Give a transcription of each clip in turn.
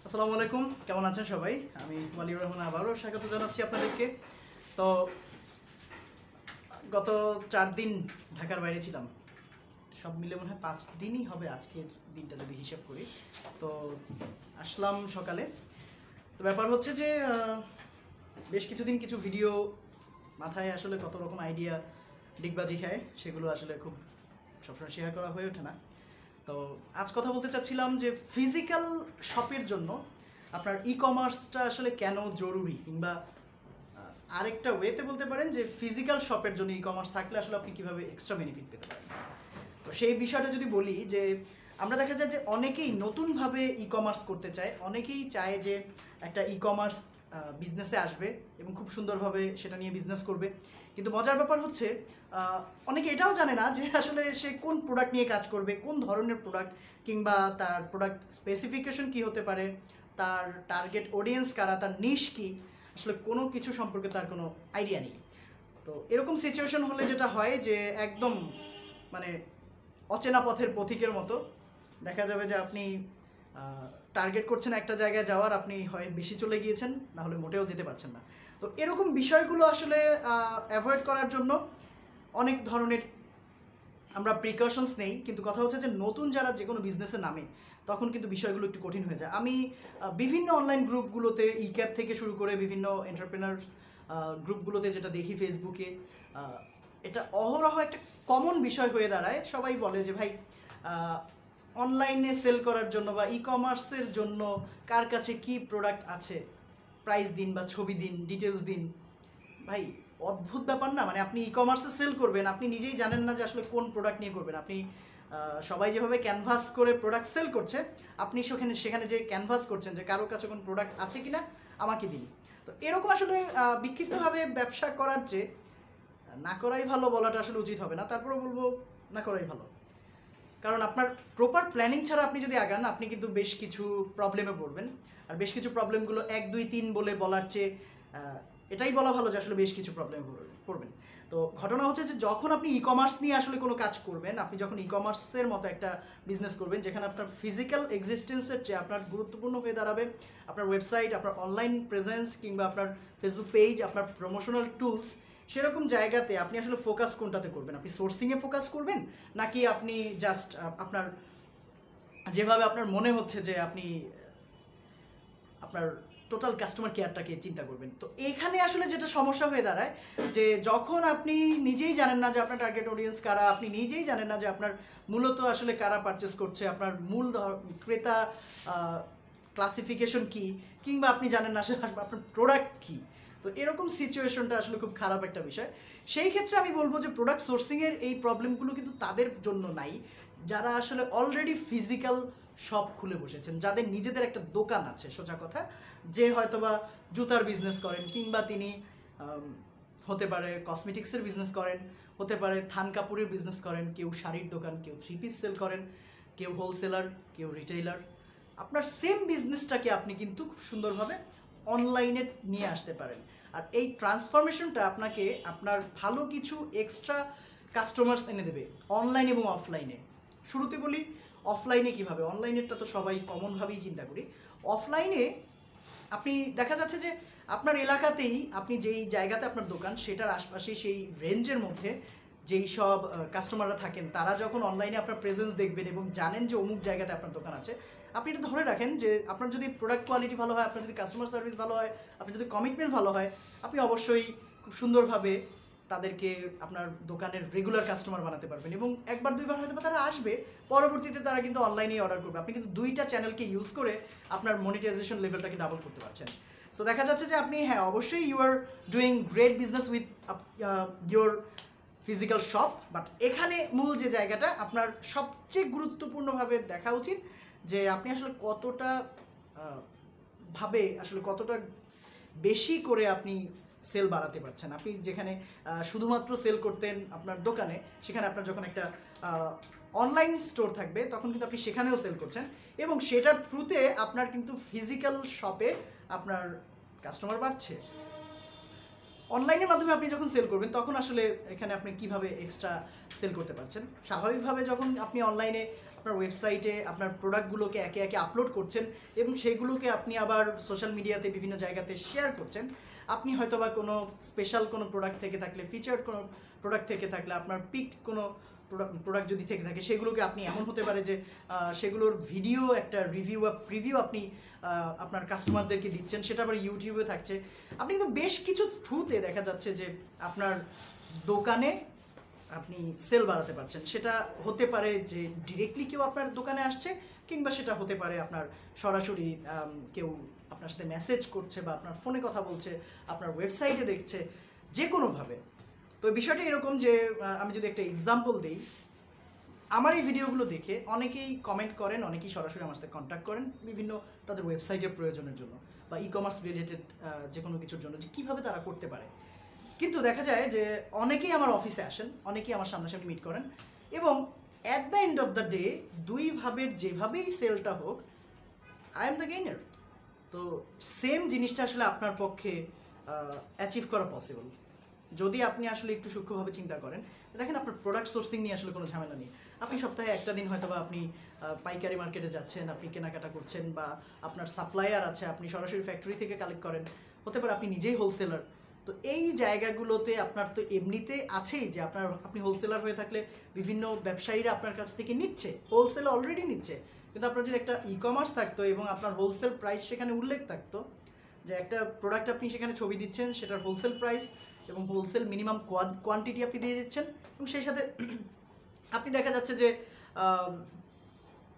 আসসালামু আলাইকুম, কেমন আছেন সবাই? আমি ওয়ালিউর রহমান আবারও স্বাগত জানাচ্ছি আপনাদেরকে। তো গত 4 দিন ঢাকার বাইরে ছিলাম, সব মিলে মনে হয় 5 দিনই হবে আজকের দিনটা যদি হিসাব করি। তো আসলাম সকালে। তো ব্যাপার হচ্ছে যে বেশ কিছুদিন কিছু ভিডিও মাথায় আসলে কত রকম আইডিয়া ডিগবাজি খায়, সেগুলো আসলে খুব সবসময় শেয়ার করা হয়ে ওঠে না। তো আজ কথা বলতে চাচ্ছিলাম যে ফিজিক্যাল শপের জন্য আপনার ই কমার্সটা আসলে কেন জরুরি, কিংবা আরেকটা ওয়েতে বলতে পারেন যে ফিজিক্যাল শপের জন্য ই কমার্স থাকলে আসলে আপনি কীভাবে এক্সট্রা বেনিফিট পেতে পারেন। তো সেই বিষয়টা যদি বলি, যে আমরা দেখা যায় যে অনেকেই নতুনভাবে ই কমার্স করতে চায়, অনেকেই চায় যে একটা ই কমার্স বিজনেসে আসবে এবং খুব সুন্দরভাবে সেটা নিয়ে বিজনেস করবে। কিন্তু মজার ব্যাপার হচ্ছে অনেকে এটাও জানে না যে আসলে সে কোন প্রোডাক্ট নিয়ে কাজ করবে, কোন ধরনের প্রোডাক্ট, কিংবা তার প্রোডাক্ট স্পেসিফিকেশন কী হতে পারে, তার টার্গেট অডিয়েন্স কারা, তার নিশ কী, আসলে কোনো কিছু সম্পর্কে তার কোনো আইডিয়া নেই। তো এরকম সিচুয়েশন হলে যেটা হয় যে একদম মানে অচেনা পথের পথিকের মতো দেখা যাবে যে আপনি টার্গেট করছেন একটা জায়গায় যাওয়ার, আপনি হয় বেশি চলে গিয়েছেন, না হলে মোটেও যেতে পারছেন না। তো এরকম বিষয়গুলো আসলে অ্যাভয়েড করার জন্য অনেক ধরনের আমরা প্রিকশনস নেই, কিন্তু কথা হচ্ছে যে নতুন যারা যে কোনো বিজনেসে নামে তখন কিন্তু বিষয়গুলো একটু কঠিন হয়ে যায়। আমি বিভিন্ন অনলাইন গ্রুপগুলোতে ই ক্যাব থেকে শুরু করে বিভিন্ন এন্টারপ্রেনার গ্রুপগুলোতে যেটা দেখি ফেসবুকে, এটা অহরহ একটা কমন বিষয় হয়ে দাঁড়ায়। সবাই বলে যে ভাই অনলাইনে সেল করার জন্য বা ই কমার্সের জন্য কার কাছে কি প্রোডাক্ট আছে, প্রাইস দিন বা ছবি দিন, ডিটেলস দিন। ভাই অদ্ভুত ব্যাপার না? মানে আপনি ই কমার্সে সেল করবেন, আপনি নিজেই জানেন না যে আসলে কোন প্রোডাক্ট নিয়ে করবেন। আপনি সবাই যেভাবে ক্যানভাস করে প্রোডাক্ট সেল করছে, আপনি সেখানে যে ক্যানভাস করছেন যে কারোর কাছে কোন প্রোডাক্ট আছে কিনা আমাকে দিন। তো এরকম আসলে বিক্ষিপ্তভাবে ব্যবসা করার চেয়ে না করাই ভালো বলাটা আসলে উচিত হবে না, তারপরে বলবো না করাই ভালো। কারণ আপনার প্রপার প্ল্যানিং ছাড়া আপনি যদি আগান, আপনি কিন্তু বেশ কিছু প্রবলেমে পড়বেন। আর বেশ কিছু প্রবলেমগুলো 1, 2, 3 বলে বলার চেয়ে এটাই বলা ভালো যে আসলে বেশ কিছু প্রবলেমে পড়বেন। তো ঘটনা হচ্ছে যে যখন আপনি ই কমার্স নিয়ে আসলে কোনো কাজ করবেন, আপনি যখন ই কমার্সের মতো একটা বিজনেস করবেন যেখানে আপনার ফিজিক্যাল এক্সিস্টেন্সের চেয়ে আপনার গুরুত্বপূর্ণ হয়ে দাঁড়াবে আপনার ওয়েবসাইট, আপনার অনলাইন প্রেজেন্স, কিংবা আপনার ফেসবুক পেজ, আপনার প্রমোশনাল টুলস, সেরকম জায়গাতে আপনি আসলে ফোকাস কোনটাতে করবেন? আপনি সোর্সিংয়ে ফোকাস করবেন, নাকি আপনি জাস্ট আপনার যেভাবে আপনার মনে হচ্ছে যে আপনি আপনার টোটাল কাস্টমার কেয়ারটাকে চিন্তা করবেন? তো এইখানে আসলে যেটা সমস্যা হয়ে দাঁড়ায়, যে যখন আপনি নিজেই জানেন না যে আপনার টার্গেট অডিয়েন্স কারা, আপনি নিজেই জানেন না যে আপনার মূলত আসলে কারা পারচেস করছে, আপনার মূল ক্রেতা ক্লাসিফিকেশন কি, কিংবা আপনি জানেন না আসলে আপনার প্রোডাক্ট কী। তো এরকম সিচুয়েশনটা আসলে খুব খারাপ একটা বিষয়। সেই ক্ষেত্রে আমি বলবো যে প্রোডাক্ট সোর্সিংয়ের এই প্রবলেমগুলো কিন্তু তাদের জন্য নাই যারা আসলে অলরেডি ফিজিক্যাল শপ খুলে বসেছেন, যাদের নিজেদের একটা দোকান আছে। সোজা কথা, যে হয়তোবা জুতার বিজনেস করেন, কিংবা তিনি হতে পারে কসমেটিক্সের বিজনেস করেন, হতে পারে থান কাপড়ের বিজনেস করেন, কেউ শাড়ির দোকান, কেউ 3 পিস সেল করেন, কেউ হোলসেলার, কেউ রিটেইলার। আপনার সেম বিজনেসটাকে আপনি কিন্তু খুব সুন্দরভাবে অনলাইনে নিয়ে আসতে পারেন। আর এই ট্রান্সফরমেশনটা আপনাকে আপনার ভালো কিছু এক্সট্রা কাস্টমার্স এনে দেবে অনলাইন এবং অফলাইনে। শুরুতে বলি অফলাইনে কীভাবে। অনলাইনেরটা তো সবাই কমনভাবেই চিন্তা করি। অফলাইনে আপনি দেখা যাচ্ছে যে আপনার এলাকাতেই, আপনি যেই জায়গাতে আপনার দোকান সেটার আশপাশে সেই রেঞ্জের মধ্যে যেই সব কাস্টমাররা থাকেন, তারা যখন অনলাইনে আপনার প্রেজেন্স দেখবেন এবং জানেন যে অমুক জায়গাতে আপনার দোকান আছে, আপনি এটা ধরে রাখেন যে আপনার যদি প্রোডাক্ট কোয়ালিটি ভালো হয়, আপনার যদি কাস্টমার সার্ভিস ভালো হয়, আপনার যদি কমিটমেন্ট ভালো হয়, আপনি অবশ্যই খুব সুন্দরভাবে তাদেরকে আপনার দোকানের রেগুলার কাস্টমার বানাতে পারবেন। এবং একবার দুইবার হয়তো তারা আসবে, পরবর্তীতে তারা কিন্তু অনলাইনেই অর্ডার করবে। আপনি কিন্তু 2টা চ্যানেলকে ইউজ করে আপনার মনিটাইজেশন লেভেলটাকে ডাবল করতে পারছেন। সো দেখা যাচ্ছে যে আপনি অবশ্যই you are doing great business with your physical shop, but এখানে মূল যে জায়গাটা আপনার সবচেয়ে গুরুত্বপূর্ণভাবে দেখা উচিত যে আপনি আসলে কতটা কতটা বেশি করে আপনি সেল বাড়াতে পারছেন। আপনি যেখানে শুধুমাত্র সেল করতেন আপনার দোকানে, সেখানে আপনার যখন একটা অনলাইন স্টোর থাকবে তখন কিন্তু আপনি সেখানেও সেল করছেন, এবং সেটার থ্রুতে আপনার কিন্তু ফিজিক্যাল শপে আপনার কাস্টমার বাড়ছে। অনলাইনের মাধ্যমে আপনি যখন সেল করবেন তখন আসলে এখানে আপনি কিভাবে এক্সট্রা সেল করতে পারছেন। স্বাভাবিকভাবে যখন আপনি অনলাইনে আপনার ওয়েবসাইটে আপনার প্রোডাক্টগুলোকে একে একে আপলোড করছেন এবং সেগুলোকে আপনি আবার সোশ্যাল মিডিয়াতে বিভিন্ন জায়গাতে শেয়ার করছেন। আপনি হয়তো বা কোনো স্পেশাল কোনো প্রোডাক্ট থেকে থাকলে, ফিচার্ড কোনো প্রোডাক্ট থেকে থাকলে, আপনার পিকড কোনো প্রোডাক্ট যদি থেকে থাকে, সেগুলোকে আপনি এমন হতে পারে যে সেগুলোর ভিডিও একটা রিভিউ বা প্রিভিউ আপনি আপনার কাস্টমারদেরকে দিচ্ছেন, সেটা আবার ইউটিউবে থাকছে। আপনি কিন্তু বেশ কিছু থ্রুতে দেখা যাচ্ছে যে আপনার দোকানে আপনি সেল বাড়াতে পারছেন। সেটা হতে পারে যে ডিরেক্টলি কেউ আপনার দোকানে আসছে, কিংবা সেটা হতে পারে আপনার সরাসরি কেউ আপনার সাথে মেসেজ করছে বা আপনার ফোনে কথা বলছে, আপনার ওয়েবসাইটে দেখছে, যে কোনোভাবে। তো বিষয়টা এরকম যে আমি যদি একটা এক্সাম্পল দিই, আমার এই ভিডিওগুলো দেখে অনেকেই কমেন্ট করেন, অনেকেই সরাসরি আমার সাথে কন্ট্যাক্ট করেন বিভিন্ন তাদের ওয়েবসাইটের প্রয়োজনের জন্য বা ই কমার্স রিলেটেড যে কোনো কিছুর জন্য, যে কীভাবে তারা করতে পারে। কিন্তু দেখা যায় যে অনেকেই আমার অফিসে আসেন, অনেকেই আমার সামনাসামনি মিট করেন, এবং at the end of the day দুইভাবে যেভাবেই সেলটা হোক, আই এম দ্য গেইনার। তো সেম জিনিসটা আসলে আপনার পক্ষে অ্যাচিভ করা পসিবল যদি আপনি আসলে একটু সূক্ষ্মভাবে চিন্তা করেন। দেখেন, আপনার প্রোডাক্ট সোর্সিং নিয়ে আসলে কোনো ঝামেলা নেই। আপনি সপ্তাহে একটা দিন হয়তো বা আপনি পাইকারি মার্কেটে যাচ্ছেন, আপনি কেনাকাটা করছেন, বা আপনার সাপ্লায়ার আছে, আপনি সরাসরি ফ্যাক্টরি থেকে কালেক্ট করেন, হতে পারে আপনি নিজেই হোলসেলার। তো এই জায়গাগুলোতে আপনার তো এমনিতে আছেই যে আপনি হোলসেলার হয়ে থাকলে বিভিন্ন ব্যবসায়ীরা আপনার কাছ থেকে নিচ্ছে, হোলসেল অলরেডি নিচ্ছে। কিন্তু আপনার যদি একটা ই কমার্স থাকতো এবং আপনার হোলসেল প্রাইস সেখানে উল্লেখ থাকতো, যে একটা প্রোডাক্ট আপনি সেখানে ছবি দিচ্ছেন, সেটার হোলসেল প্রাইস এবং হোলসেল মিনিমাম কোয়ান্টিটি আপনি দিয়ে দিচ্ছেন, এবং সেই সাথে আপনি দেখা যাচ্ছে যে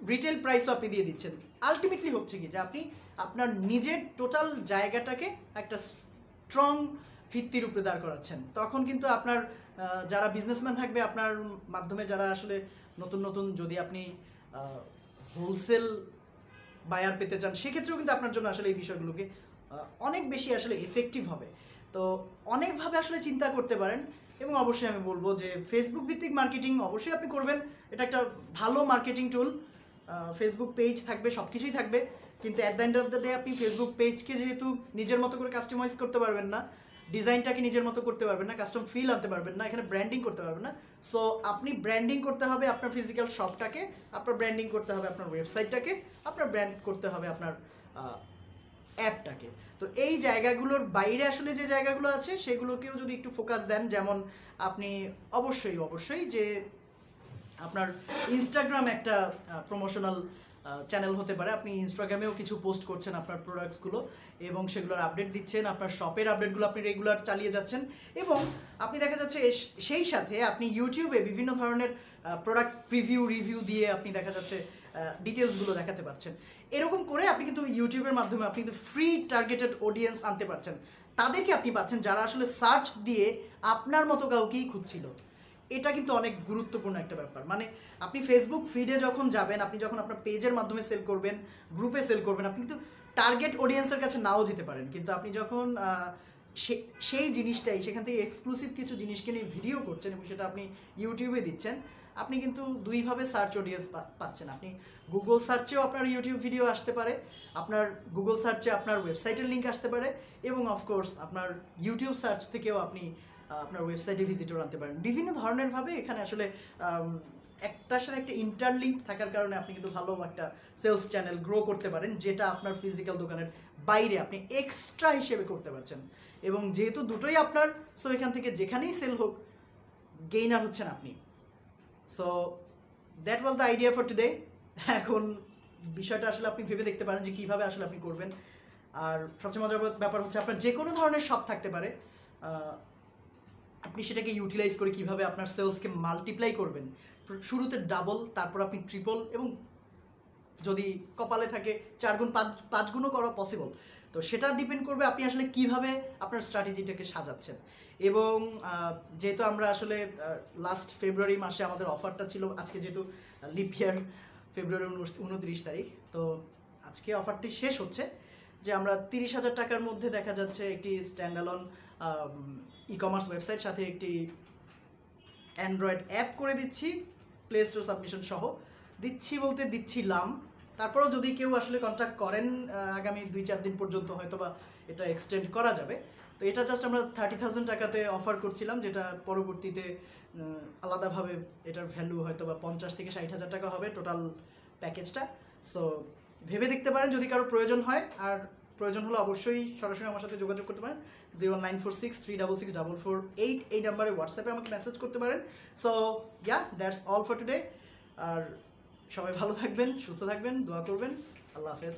রিটেল প্রাইসও আপনি দিয়ে দিচ্ছেন। আলটিমেটলি হচ্ছে কি যে আপনি আপনার নিজের টোটাল জায়গাটাকে একটা স্ট্রং ভিত্তির উপরে দাঁড় করাচ্ছেন। তখন কিন্তু আপনার যারা বিজনেসম্যান থাকবে আপনার মাধ্যমে, যারা আসলে নতুন নতুন যদি আপনি হোলসেল বায়ার পেতে চান, সেক্ষেত্রেও কিন্তু আপনার জন্য আসলে এই বিষয়গুলোকে অনেক বেশি আসলে এফেক্টিভ হবে। তো অনেকভাবে আসলে চিন্তা করতে পারেন, এবং অবশ্যই আমি বলবো যে ফেসবুক ভিত্তিক মার্কেটিং অবশ্যই আপনি করবেন। এটা একটা ভালো মার্কেটিং টুল। ফেসবুক পেজ থাকবে, সব কিছুই থাকবে, কিন্তু at the end of the day আপনি ফেসবুক পেজকে যেহেতু নিজের মতো করে কাস্টমাইজ করতে পারবেন না, ডিজাইনটাকে নিজের মতো করতে পারবেন না, কাস্টম ফিল আনতে পারবেন না, এখানে ব্র্যান্ডিং করতে পারবেন না। সো আপনি ব্র্যান্ডিং করতে হবে আপনার ফিজিক্যাল শপটাকে, আপনার ব্র্যান্ডিং করতে হবে আপনার ওয়েবসাইটটাকে, আপনার ব্র্যান্ড করতে হবে আপনার অ্যাপটাকে। তো এই জায়গাগুলোর বাইরে আসলে যে জায়গাগুলো আছে সেগুলোকেও যদি একটু ফোকাস দেন, যেমন আপনি অবশ্যই যে আপনার ইনস্টাগ্রাম একটা প্রমোশনাল চ্যানেল হতে পারে। আপনি ইনস্টাগ্রামেও কিছু পোস্ট করছেন আপনার প্রোডাক্টসগুলো, এবং সেগুলোর আপডেট দিচ্ছেন, আপনার শপের আপডেটগুলো আপনি রেগুলার চালিয়ে যাচ্ছেন, এবং আপনি দেখা যাচ্ছে সেই সাথে আপনি ইউটিউবে বিভিন্ন ধরনের প্রোডাক্ট রিভিউ দিয়ে আপনি দেখা যাচ্ছে ডিটেলসগুলো দেখাতে পারছেন। এরকম করে আপনি কিন্তু ইউটিউবের মাধ্যমে আপনি কিন্তু ফ্রি টার্গেটেড অডিয়েন্স আনতে পারছেন। তাদেরকে আপনি পাচ্ছেন যারা আসলে সার্চ দিয়ে আপনার মতো কাউকেই খুঁজছিল। এটা কিন্তু অনেক গুরুত্বপূর্ণ একটা ব্যাপার। মানে আপনি ফেসবুক ফিডে যখন যাবেন, আপনি যখন আপনার পেজের মাধ্যমে সেল করবেন, গ্রুপে সেল করবেন, আপনি কিন্তু টার্গেট অডিয়েন্সের কাছে নাও যেতে পারেন, কিন্তু আপনি যখন সেই জিনিসটাই সেখান থেকে এক্সক্লুসিভ কিছু জিনিসকে নিয়ে ভিডিও করছেন এবং সেটা আপনি ইউটিউবে দিচ্ছেন, আপনি কিন্তু দুইভাবে সার্চ অডিয়েন্স পাচ্ছেন। আপনি গুগল সার্চেও আপনার ইউটিউব ভিডিও আসতে পারে, আপনার গুগল সার্চে আপনার ওয়েবসাইটের লিঙ্ক আসতে পারে, এবং অফকোর্স আপনার ইউটিউব সার্চ থেকেও আপনি আপনার ওয়েবসাইটে ভিজিটর আনতে পারেন। বিভিন্ন ধরনের ভাবে এখানে আসলে একটার সাথে একটা ইন্টারলিঙ্ক থাকার কারণে আপনি কিন্তু ভালো একটা সেলস চ্যানেল গ্রো করতে পারেন, যেটা আপনার ফিজিক্যাল দোকানের বাইরে আপনি এক্সট্রা হিসেবে করতে পারছেন। এবং যেহেতু দুটোই আপনার, সো এখান থেকে যেখানেই সেল হোক গেইনার হচ্ছেন আপনি। So that was the idea for today. এখন বিষয়টা আসলে আপনি ভেবে দেখতে পারেন যে কীভাবে আসলে আপনি করবেন। আর সবচেয়ে মজার ব্যাপার হচ্ছে আপনার যে কোনো ধরনের শপ থাকতে পারে, আপনি সেটাকে ইউটিলাইজ করে কীভাবে আপনার সেলসকে মাল্টিপ্লাই করবেন। শুরুতে ডাবল, তারপর আপনি ট্রিপল, এবং যদি কপালে থাকে 4 গুণ 5 গুণও করা পসিবল। তো সেটা ডিপেন্ড করবে আপনি আসলে কীভাবে আপনার স্ট্র্যাটেজিটাকে সাজাচ্ছেন। এবং যেহেতু আমরা আসলে লাস্ট ফেব্রুয়ারি মাসে আমাদের অফারটা ছিল, আজকে যেহেতু লিপ ইয়ার ফেব্রুয়ারি 29 তারিখ, তো আজকে অফারটি শেষ হচ্ছে, যে আমরা 30,000 টাকার মধ্যে দেখা যাচ্ছে একটি স্ট্যান্ডঅ্যালোন ই কমার্স ওয়েবসাইট সাথে একটি অ্যান্ড্রয়েড অ্যাপ করে দিচ্ছি, প্লে স্টোর সাবমিশন সহ দিচ্ছি, বলতে দিচ্ছিলাম। তারপরেও যদি কেউ আসলে কন্ট্যাক্ট করেন আগামী 2-4 দিন পর্যন্ত হয়তো বা এটা এক্সটেন্ড করা যাবে। তো এটা জাস্ট আমরা 30,000 টাকাতে অফার করছিলাম, যেটা পরবর্তীতে আলাদাভাবে এটার ভ্যালু হয়তো বা 50 থেকে 60,000 টাকা হবে টোটাল প্যাকেজটা। সো ভেবে দেখতে পারেন যদি কারো প্রয়োজন হয়, আর প্রয়োজন হলে অবশ্যই সরাসরি আমার সাথে যোগাযোগ করতে পারেন। 09463664448 এই নাম্বারে হোয়াটসঅ্যাপে আমাকে মেসেজ করতে পারেন। So yeah, that's all for today. আর সবাই ভালো থাকবেন, সুস্থ থাকবেন, দোয়া করবেন। আল্লাহ হাফেজ।